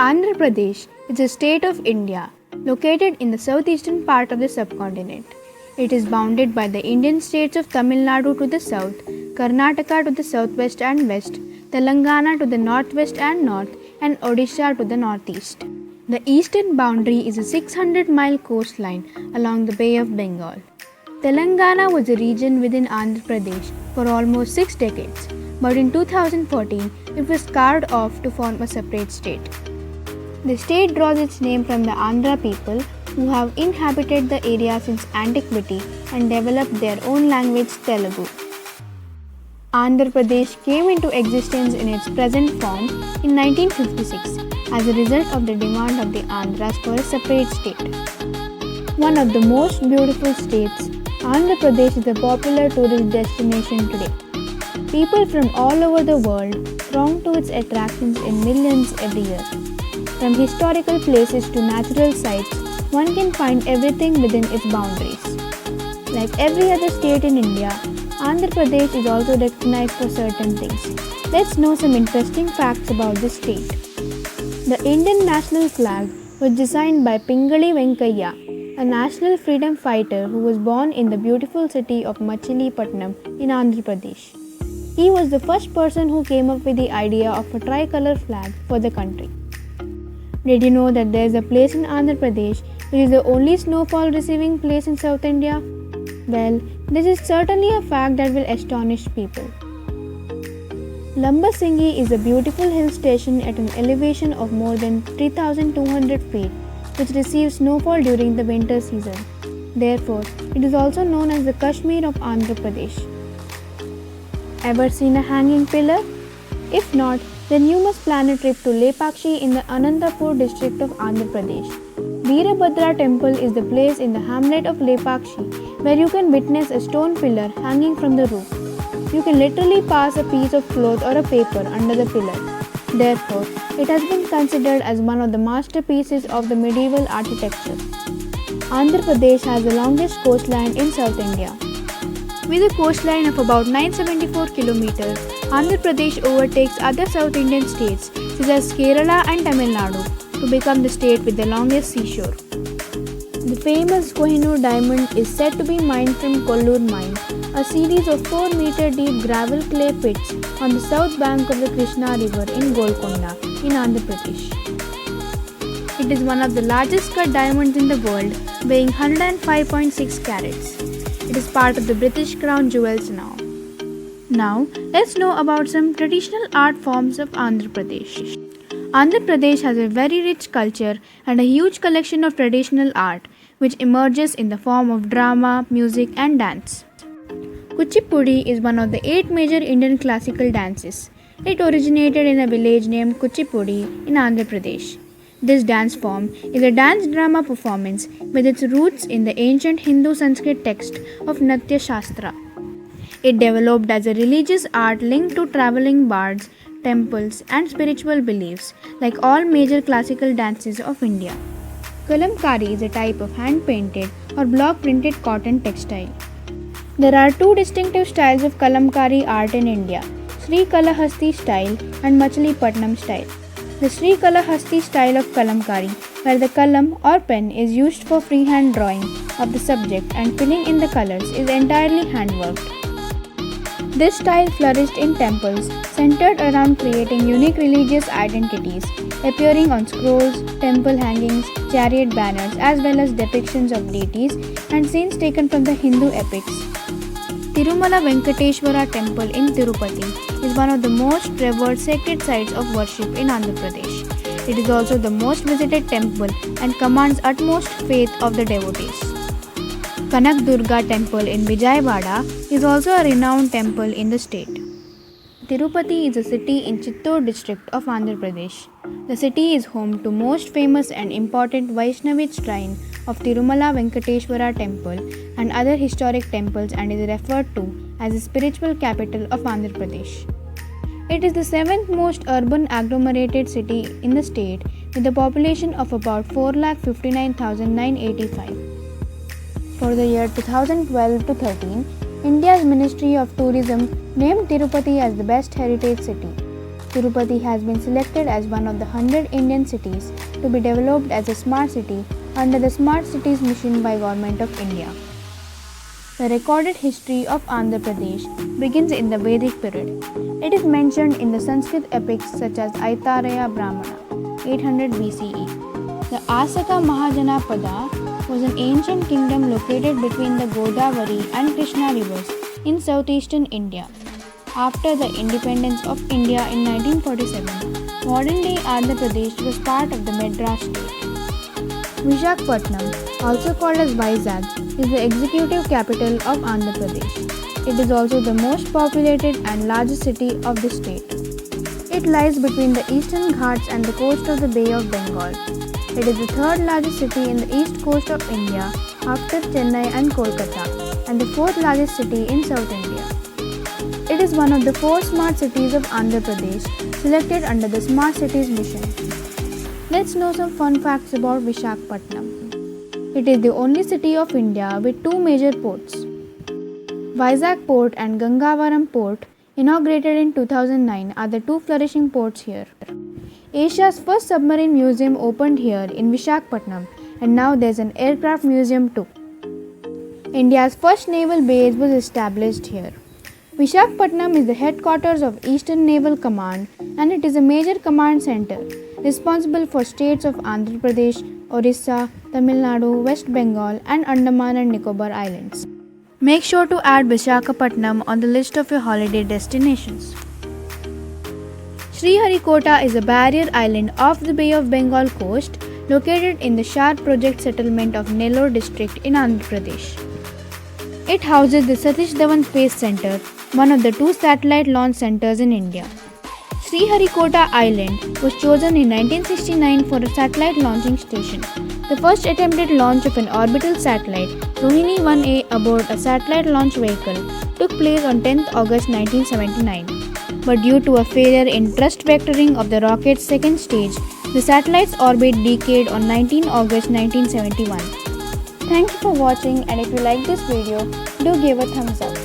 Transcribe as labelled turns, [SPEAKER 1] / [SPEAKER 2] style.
[SPEAKER 1] Andhra Pradesh is a state of India located in the southeastern part of the subcontinent. It is bounded by the Indian states of Tamil Nadu to the south, Karnataka to the southwest and west, Telangana to the northwest and north, and Odisha to the northeast. The eastern boundary is a 600-mile coastline along the Bay of Bengal. Telangana was a region within Andhra Pradesh for almost 6 decades, but in 2014 it was carved off to form a separate state. The state draws its name from the Andhra people who have inhabited the area since antiquity and developed their own language, Telugu. Andhra Pradesh came into existence in its present form in 1956 as a result of the demand of the Andhras for a separate state. One of the most beautiful states, Andhra Pradesh is a popular tourist destination today. People from all over the world throng to its attractions in millions every year. From historical places to natural sites, one can find everything within its boundaries. Like every other state in India, Andhra Pradesh is also recognized for certain things. Let's know some interesting facts about this state. The Indian national flag was designed by Pingali Venkayya, a national freedom fighter who was born in the beautiful city of Machilipatnam in Andhra Pradesh. He was the first person who came up with the idea of a tricolor flag for the country. Did you know that there is a place in Andhra Pradesh which is the only snowfall receiving place in South India? Well, this is certainly a fact that will astonish people. Lambasinghi is a beautiful hill station at an elevation of more than 3,200 feet which receives snowfall during the winter season. Therefore, it is also known as the Kashmir of Andhra Pradesh. Ever seen a hanging pillar? If not, then you must plan a trip to Lepakshi in the Anantapur district of Andhra Pradesh. Veerabhadra temple is the place in the hamlet of Lepakshi where you can witness a stone pillar hanging from the roof. You can literally pass a piece of cloth or a paper under the pillar. Therefore, it has been considered as one of the masterpieces of the medieval architecture. Andhra Pradesh has the longest coastline in South India. With a coastline of about 974 kilometers, Andhra Pradesh overtakes other South Indian states such as Kerala and Tamil Nadu to become the state with the longest seashore. The famous Kohinoor diamond is said to be mined from Kollur mine, a series of 4-meter deep gravel clay pits on the south bank of the Krishna river in Golconda in Andhra Pradesh. It is one of the largest cut diamonds in the world, weighing 105.6 carats. It is part of the British Crown Jewels now. Now, let's know about some traditional art forms of Andhra Pradesh. Andhra Pradesh has a very rich culture and a huge collection of traditional art, which emerges in the form of drama, music, and dance. Kuchipudi is one of the 8 major Indian classical dances. It originated in a village named Kuchipudi in Andhra Pradesh. This dance form is a dance drama performance with its roots in the ancient Hindu Sanskrit text of Natya Shastra. It developed as a religious art linked to traveling bards, temples, and spiritual beliefs, like all major classical dances of India. Kalamkari is a type of hand-painted or block-printed cotton textile. There are 2 distinctive styles of Kalamkari art in India, Sri Kalahasti style and Machilipatnam style. The Sri Kalahasti style of Kalamkari, where the kalam or pen is used for freehand drawing of the subject and filling in the colors, is entirely handworked. This style flourished in temples centered around creating unique religious identities, appearing on scrolls, temple hangings, chariot banners, as well as depictions of deities and scenes taken from the Hindu epics. Tirumala Venkateshwara Temple in Tirupati is one of the most revered sacred sites of worship in Andhra Pradesh. It is also the most visited temple and commands utmost faith of the devotees. Kanak Durga Temple in Vijayawada is also a renowned temple in the state. Tirupati is a city in Chittor district of Andhra Pradesh. The city is home to most famous and important Vaishnavite shrine of Tirumala Venkateshwara Temple and other historic temples and is referred to as the spiritual capital of Andhra Pradesh. It is the 7th most urban agglomerated city in the state with a population of about 4,59,985. For the year 2012 to 13, India's Ministry of Tourism named Tirupati as the best heritage city. Tirupati has been selected as one of the 100 Indian cities to be developed as a smart city under the Smart Cities mission by Government of India. The recorded history of Andhra Pradesh begins in the Vedic period. It is mentioned in the Sanskrit epics such as Aitareya Brahmana, 800 BCE. The Asaka Mahajanapada was an ancient kingdom located between the Godavari and Krishna rivers in southeastern India. After the independence of India in 1947, modern-day Andhra Pradesh was part of the Madras state. Visakhapatnam, also called as Vizag, is the executive capital of Andhra Pradesh. It is also the most populated and largest city of the state. It lies between the Eastern Ghats and the coast of the Bay of Bengal. It is the third largest city in the east coast of India after Chennai and Kolkata, and the fourth largest city in South India. It is one of the 4 smart cities of Andhra Pradesh selected under the Smart Cities mission. Let's know some fun facts about Visakhapatnam. It is the only city of India with 2 major ports. Vizag Port and Gangavaram Port, inaugurated in 2009, are the 2 flourishing ports here. Asia's first submarine museum opened here in Visakhapatnam, and now there's an aircraft museum too. India's first naval base was established here. Visakhapatnam is the headquarters of Eastern Naval Command, and it is a major command center responsible for states of Andhra Pradesh, Orissa, Tamil Nadu, West Bengal, and Andaman and Nicobar Islands. Make sure to add Visakhapatnam on the list of your holiday destinations. Sriharikota is a barrier island off the Bay of Bengal coast, located in the Shar project settlement of Nellore district in Andhra Pradesh. It houses the Satish Dhawan Space Center, one of the 2 satellite launch centers in India. Sriharikota Island was chosen in 1969 for a satellite launching station. The first attempted launch of an orbital satellite, Rohini 1A, aboard a satellite launch vehicle took place on 10th August 1979. But due to a failure in thrust vectoring of the rocket's second stage, the satellite's orbit decayed on 19 August 1971. Thank you for watching, and if you like this video, do give a thumbs up.